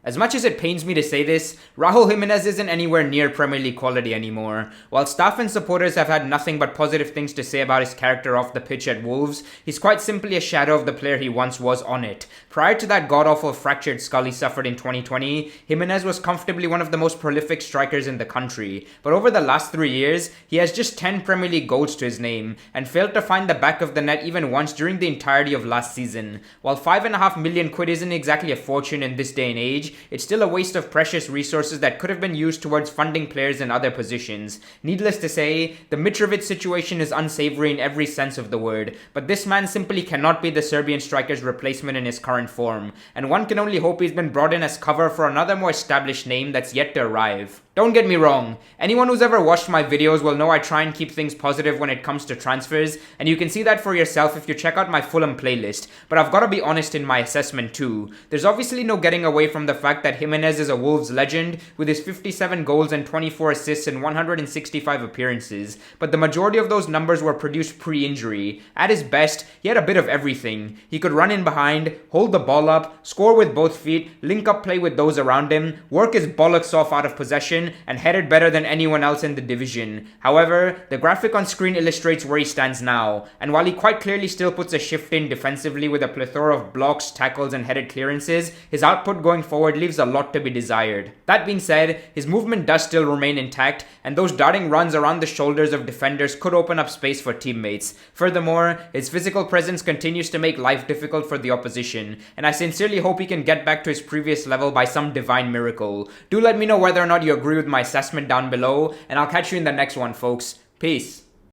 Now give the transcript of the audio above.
As much as it pains me to say this, Raul Jimenez isn't anywhere near Premier League quality anymore. While staff and supporters have had nothing but positive things to say about his character off the pitch at Wolves, he's quite simply a shadow of the player he once was on it. Prior to that god-awful fractured skull he suffered in 2020, Jimenez was comfortably one of the most prolific strikers in the country. But over the last 3 years, he has just 10 Premier League goals to his name, and failed to find the back of the net even once during the entirety of last season. While £5.5 million isn't exactly a fortune in this day and age, it's still a waste of precious resources that could have been used towards funding players in other positions. Needless to say, the Mitrovic situation is unsavory in every sense of the word, but this man simply cannot be the Serbian striker's replacement in his current form, and one can only hope he's been brought in as cover for another more established name that's yet to arrive. Don't get me wrong, anyone who's ever watched my videos will know I try and keep things positive when it comes to transfers, and you can see that for yourself if you check out my Fulham playlist, but I've got to be honest in my assessment too. There's obviously no getting away from the fact that Jimenez is a Wolves legend with his 57 goals and 24 assists in 165 appearances, but the majority of those numbers were produced pre-injury. At his best, he had a bit of everything. He could run in behind, hold the ball up, score with both feet, link up play with those around him, work his bollocks off out of possession, and headed better than anyone else in the division. However, the graphic on screen illustrates where he stands now, and while he quite clearly still puts a shift in defensively with a plethora of blocks, tackles and headed clearances, his output going forward leaves a lot to be desired. That being said, his movement does still remain intact, and those darting runs around the shoulders of defenders could open up space for teammates. Furthermore, his physical presence continues to make life difficult for the opposition, and I sincerely hope he can get back to his previous level by some divine miracle. Do let me know whether or not you agree with my assessment down below, and I'll catch you in the next one, folks. Peace.